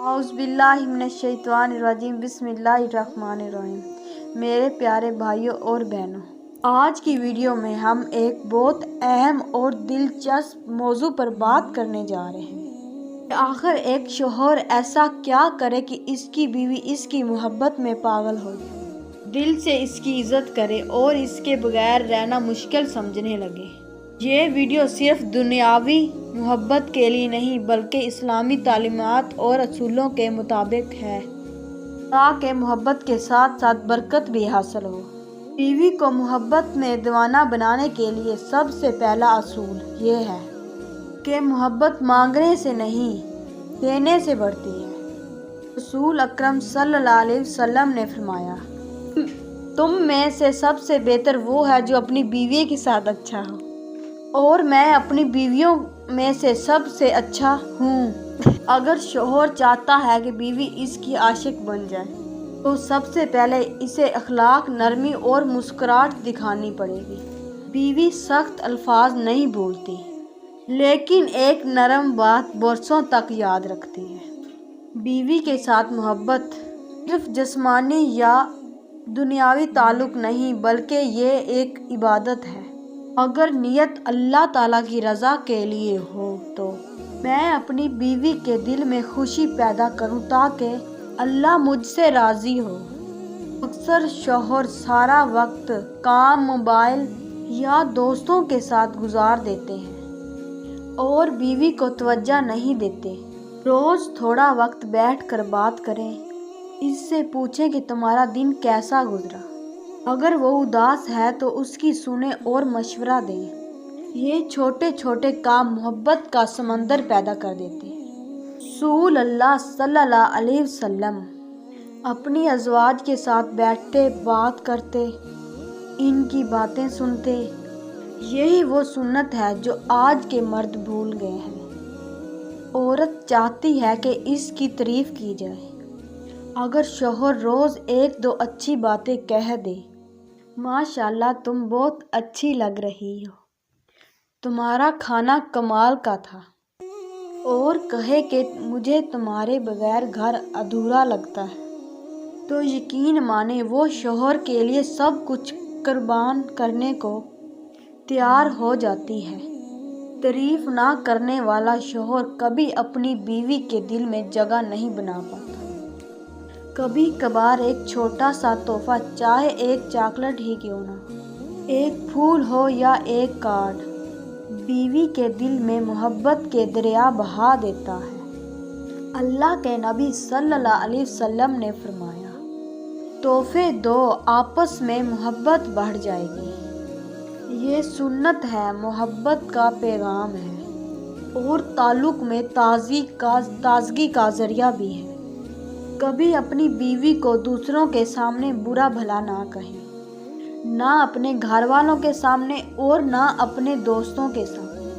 اعوذ باللہ من الشیطان الرجیم بسم اللہ الرحمن الرحیم۔ میرے پیارے بھائیوں اور بہنوں، آج کی ویڈیو میں ہم ایک بہت اہم اور دلچسپ موضوع پر بات کرنے جا رہے ہیں کہ آخر ایک شوہر ایسا کیا کرے کہ اس کی بیوی اس کی محبت میں پاگل ہو جائے، دل سے اس کی عزت کرے اور اس کے بغیر رہنا مشکل سمجھنے لگے۔ یہ ویڈیو صرف دنیاوی محبت کے لیے نہیں بلکہ اسلامی تعلیمات اور اصولوں کے مطابق ہے، تاکہ محبت کے ساتھ ساتھ برکت بھی حاصل ہو۔ بیوی کو محبت میں دیوانہ بنانے کے لیے سب سے پہلا اصول یہ ہے کہ محبت مانگنے سے نہیں دینے سے بڑھتی ہے۔ رسول اکرم صلی اللہ علیہ وسلم نے فرمایا، تم میں سے سب سے بہتر وہ ہے جو اپنی بیوی کے ساتھ اچھا ہو، اور میں اپنی بیویوں میں سے سب سے اچھا ہوں۔ اگر شوہر چاہتا ہے کہ بیوی اس کی عاشق بن جائے تو سب سے پہلے اسے اخلاق، نرمی اور مسکراہٹ دکھانی پڑے گی۔ بیوی سخت الفاظ نہیں بولتی، لیکن ایک نرم بات برسوں تک یاد رکھتی ہے۔ بیوی کے ساتھ محبت صرف جسمانی یا دنیاوی تعلق نہیں بلکہ یہ ایک عبادت ہے۔ اگر نیت اللہ تعالیٰ کی رضا کے لیے ہو تو میں اپنی بیوی کے دل میں خوشی پیدا کروں تاکہ اللہ مجھ سے راضی ہو۔ اکثر شوہر سارا وقت کام، موبائل یا دوستوں کے ساتھ گزار دیتے ہیں اور بیوی کو توجہ نہیں دیتے۔ روز تھوڑا وقت بیٹھ کر بات کریں، اس سے پوچھیں کہ تمہارا دن کیسا گزرا۔ اگر وہ اداس ہے تو اس کی سنیں اور مشورہ دیں۔ یہ چھوٹے چھوٹے کام محبت کا سمندر پیدا کر دیتے ہیں۔ رسول اللہ صلی اللہ علیہ وسلم اپنی ازواج کے ساتھ بیٹھتے، بات کرتے، ان کی باتیں سنتے۔ یہی وہ سنت ہے جو آج کے مرد بھول گئے ہیں۔ عورت چاہتی ہے کہ اس کی تعریف کی جائے۔ اگر شوہر روز ایک دو اچھی باتیں کہہ دے، ماشاءاللہ تم بہت اچھی لگ رہی ہو، تمہارا کھانا کمال کا تھا، اور کہے کہ مجھے تمہارے بغیر گھر ادھورا لگتا ہے، تو یقین مانے وہ شوہر کے لیے سب کچھ قربان کرنے کو تیار ہو جاتی ہے۔ تعریف نہ کرنے والا شوہر کبھی اپنی بیوی کے دل میں جگہ نہیں بنا پاتا۔ کبھی کبھار ایک چھوٹا سا تحفہ، چاہے ایک چاکلیٹ ہی کیوں نہ ہو، ایک پھول ہو یا ایک کارڈ، بیوی کے دل میں محبت کے دریا بہا دیتا ہے۔ اللہ کے نبی صلی اللہ علیہ وسلم نے فرمایا، تحفے دو، آپس میں محبت بڑھ جائے گی۔ یہ سنت ہے، محبت کا پیغام ہے اور تعلق میں تازگی کا ذریعہ بھی ہے۔ کبھی اپنی بیوی کو دوسروں کے سامنے برا بھلا نہ کہیں، نہ اپنے گھر والوں کے سامنے اور نہ اپنے دوستوں کے سامنے۔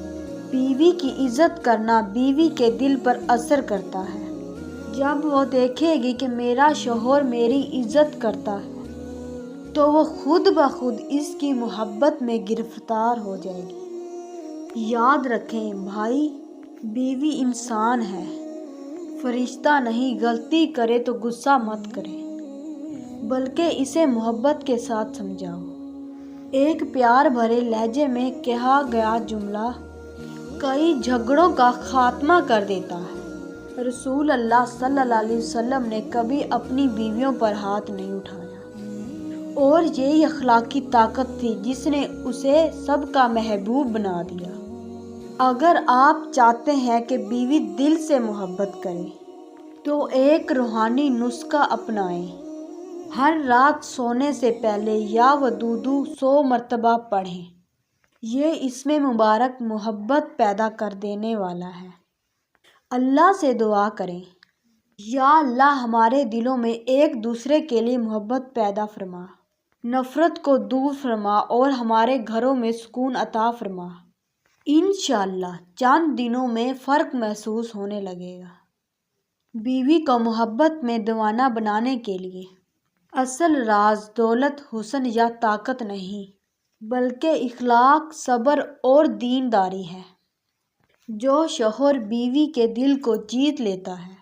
بیوی کی عزت کرنا بیوی کے دل پر اثر کرتا ہے۔ جب وہ دیکھے گی کہ میرا شوہر میری عزت کرتا ہے تو وہ خود بخود اس کی محبت میں گرفتار ہو جائے گی۔ یاد رکھیں بھائی، بیوی انسان ہے، فرشتہ نہیں۔ غلطی کرے تو غصہ مت کرے، بلکہ اسے محبت کے ساتھ سمجھاؤ۔ ایک پیار بھرے لہجے میں کہا گیا جملہ کئی جھگڑوں کا خاتمہ کر دیتا ہے۔ رسول اللہ صلی اللہ علیہ وسلم نے کبھی اپنی بیویوں پر ہاتھ نہیں اٹھایا، اور یہی اخلاقی طاقت تھی جس نے اسے سب کا محبوب بنا دیا۔ اگر آپ چاہتے ہیں کہ بیوی دل سے محبت کرے تو ایک روحانی نسخہ اپنائیں۔ ہر رات سونے سے پہلے یا ودودو 100 مرتبہ پڑھیں۔ یہ اسم مبارک محبت پیدا کر دینے والا ہے۔ اللہ سے دعا کریں، یا اللہ ہمارے دلوں میں ایک دوسرے کے لیے محبت پیدا فرما، نفرت کو دور فرما اور ہمارے گھروں میں سکون عطا فرما۔ انشاءاللہ چند دنوں میں فرق محسوس ہونے لگے گا۔ بیوی کو محبت میں دیوانہ بنانے کے لیے اصل راز دولت، حسن یا طاقت نہیں بلکہ اخلاق، صبر اور دینداری ہے۔ جو شوہر بیوی کے دل کو جیت لیتا ہے،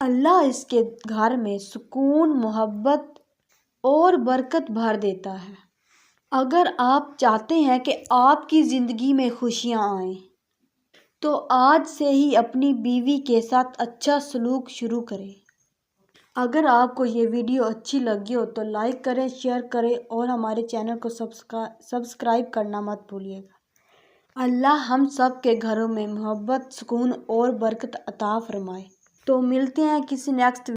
اللہ اس کے گھر میں سکون، محبت اور برکت بھر دیتا ہے۔ اگر آپ چاہتے ہیں کہ آپ کی زندگی میں خوشیاں آئیں تو آج سے ہی اپنی بیوی کے ساتھ اچھا سلوک شروع کریں۔ اگر آپ کو یہ ویڈیو اچھی لگی ہو تو لائک کریں، شیئر کریں اور ہمارے چینل کو سبسکرائب کرنا مت بھولیے گا۔ اللہ ہم سب کے گھروں میں محبت، سکون اور برکت عطا فرمائے۔ تو ملتے ہیں کسی نیکسٹ